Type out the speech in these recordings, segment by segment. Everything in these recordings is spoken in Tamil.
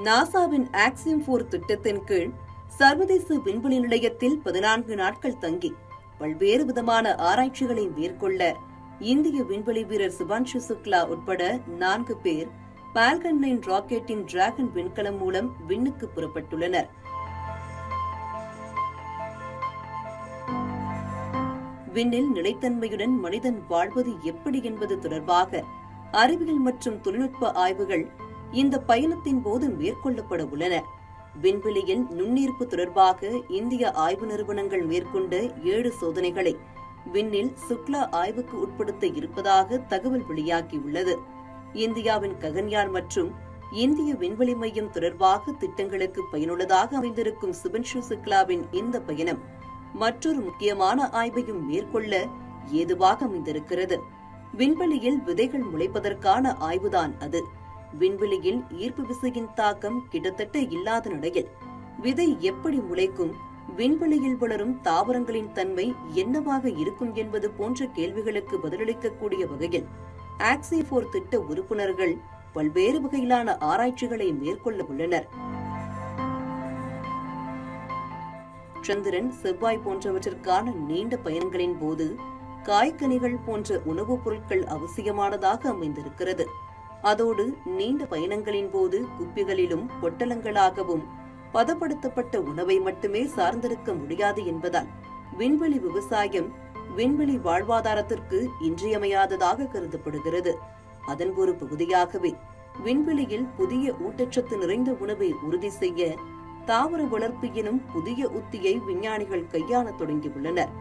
நாசாவின் ஆக்சியம் 4 திட்டத்தின் கீழ் சர்வதேச விண்வெளி நிலையத்தில் 14 நாட்கள் தங்கி பல்வேறு விதமான ஆராய்ச்சிகளை மேற்கொள்ள இந்திய விண்வெளி வீரர் சுபான்ஷு சுக்லா உட்பட 4 பேர் பால்கன் 9 ராக்கெட்டின் டிராகன் விண்கலம் மூலம் விண்ணுக்கு புறப்பட்டுள்ளனர். விண்ணில் நிலைத்தன்மையுடன் மனிதன் வாழ்வது எப்படி என்பது தொடர்பாக அறிவியல் மற்றும் தொழில்நுட்ப ஆய்வுகள் இந்த பயணத்தின் போது மேற்கொள்ளப்பட உள்ளன. விண்வெளியின் நுண்ணீர்ப்பு தொடர்பாக இந்திய ஆய்வு நிறுவனங்கள் மேற்கொண்ட 7 சோதனைகளை விண்ணில் சுக்லா ஆய்வுக்கு உட்படுத்த இருப்பதாக தகவல் வெளியாகியுள்ளது. இந்தியாவின் ககன்யான் மற்றும் இந்திய விண்வெளி மையம் தொடர்பாக திட்டங்களுக்கு பயனுள்ளதாக அமைந்திருக்கும் சுபான்ஷு சுக்லாவின் இந்த பயணம் மற்றொரு முக்கியமான ஆய்வையும் மேற்கொள்ள ஏதுவாக அமைந்திருக்கிறது. விண்வெளியில் விதைகள் முளைப்பதற்கான ஆய்வுதான் அது. விண்வெளியில் ஈர்ப்பு விசையின் தாக்கம் கிட்டத்தட்ட இல்லாத நிலையில் விதை எப்படி முளைக்கும், விண்வெளியில் வளரும் தாவரங்களின் தன்மை என்னவாக இருக்கும் என்பது போன்ற கேள்விகளுக்கு பதிலளிக்கக்கூடிய வகையில் ஆக்சியம் 4 திட்ட உறுப்பினர்கள் பல்வேறு வகையிலான ஆராய்ச்சிகளை மேற்கொள்ள உள்ளனர். சந்திரன், செவ்வாய் போன்றவற்றிற்கான நீண்ட பயணங்களின் போது காய்கனிகள் போன்ற உணவுப் பொருட்கள் அவசியமானதாக அமைந்திருக்கிறது. அதோடு நீண்ட பயணங்களின் போது குப்பிகளிலும் பொட்டலங்களாகவும் பதப்படுத்தப்பட்ட உணவை மட்டுமே சார்ந்திருக்க முடியாது என்பதால் விண்வெளி விவசாயம் விண்வெளி வாழ்வாதாரத்திற்கு இன்றியமையாததாக கருதப்படுகிறது. அதன் ஒரு பகுதியாகவே விண்வெளியில் புதிய ஊட்டச்சத்து நிறைந்த உணவை உறுதி செய்ய தாவர வளர்ப்பு எனும் புதிய உத்தியை விஞ்ஞானிகள் கையாள தொடங்கியுள்ளனர்.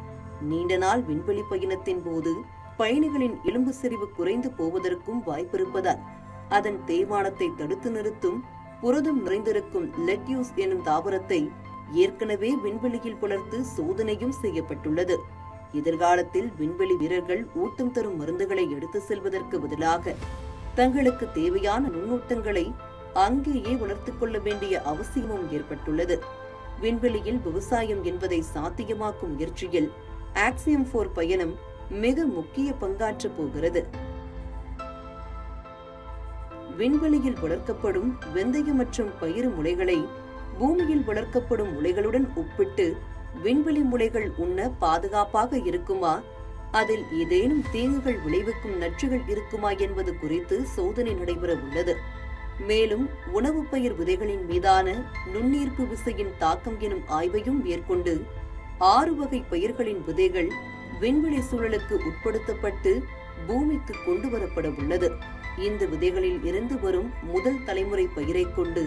நீண்ட நாள் விண்வெளி பயணத்தின் போது பயணிகளின் எலும்பு செறிவு குறைந்து போவதற்கும் வாய்ப்பிருப்பதால் அதன் தேய்மானத்தை தடுத்து நிறுத்தும் புரதம் நிறைந்திருக்கும் லெட்யூஸ் எனும் தாவரத்தை ஏற்கனவே விண்வெளியில் வளர்த்து சோதனையும் செய்யப்பட்டுள்ளது. எதிர்காலத்தில் விண்வெளி வீரர்கள் ஊட்டம் தரும் மருந்துகளை எடுத்து செல்வதற்கு பதிலாக தங்களுக்கு தேவையான நுண்ணூட்டங்களை அங்கேயே வளர்த்துக் கொள்ள வேண்டிய அவசியமும் ஏற்பட்டுள்ளது. விண்வெளியில் விவசாயம் என்பதை சாத்தியமாக்கும் முயற்சியில் ஆக்சியம் 4 பயணம் மிக முக்கிய பங்காற்றப் போகிறது. விண்வெளியில் வளர்க்கப்படும் வெந்தயம் மற்றும் பயிறு முளைகளை பூமியில் வளர்க்கப்படும் முளைகளுடன் ஒப்பிட்டு விண்வெளி முளைகள் உண்ண பாதுகாப்பாக இருக்குமா, அதில் ஏதேனும் தீங்குகள் விளைவிக்கும் நச்சுகள் இருக்குமா என்பது குறித்து சோதனை நடைபெற உள்ளது. மேலும் உணவு பயிர் விதைகளின் மீதான நுண்ணீர்ப்பு விசையின் தாக்கம் எனும் ஆய்வையும் மேற்கொண்டு 6 வகை பயிர்களின் விதைகள் விண்வெளி சூழலுக்கு உட்படுத்தப்பட்டு பூமிக்கு கொண்டு வரப்பட உள்ளது. இந்த விதைகளில் இருந்து வரும் முதல் தலைமுறை பயிரை கொண்டு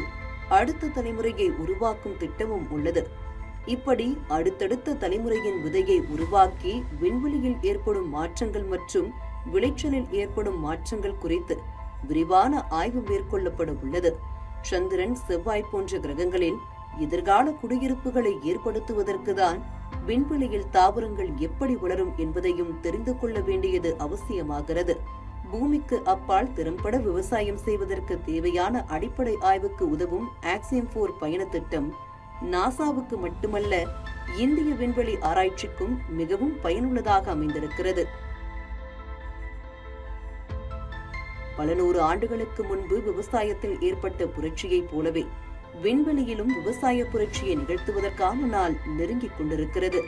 அடுத்த தலைமுறையை உருவாக்கும் திட்டமும் உள்ளது. இப்படி அடுத்தடுத்த தலைமுறையின் விதையை உருவாக்கி விண்வெளியில் ஏற்படும் மாற்றங்கள் மற்றும் விளைச்சலில் ஏற்படும் மாற்றங்கள் குறித்து விரிவான ஆய்வு மேற்கொள்ளப்பட உள்ளது. சந்திரன், செவ்வாய் போன்ற கிரகங்களில் எதிர்கால குடியிருப்புகளை ஏற்படுத்துவதற்குதான் விண்வெளியில் தாவரங்கள் எப்படி வளரும் என்பதையும் தெரிந்து கொள்ள வேண்டியது அவசியமாகிறது. பூமிக்கு அப்பால் திறம்பட விவசாயம் செய்வதற்கு தேவையான அடிப்படை ஆய்வுக்கு உதவும் ஆக்சியம் 4 பயண திட்டம் நாசாவுக்கு மட்டுமல்ல, இந்திய விண்வெளி ஆராய்ச்சிக்கும் மிகவும் பயனுள்ளதாக அமைந்திருக்கிறது. பல 100 ஆண்டுகளுக்கு முன்பு விவசாயத்தில் ஏற்பட்ட புரட்சியைப் போலவே விண்வெளியிலும் விவசாய புரட்சியை நிகழ்த்துவதற்கான நாள் நெருங்கிக் கொண்டிருக்கிறது.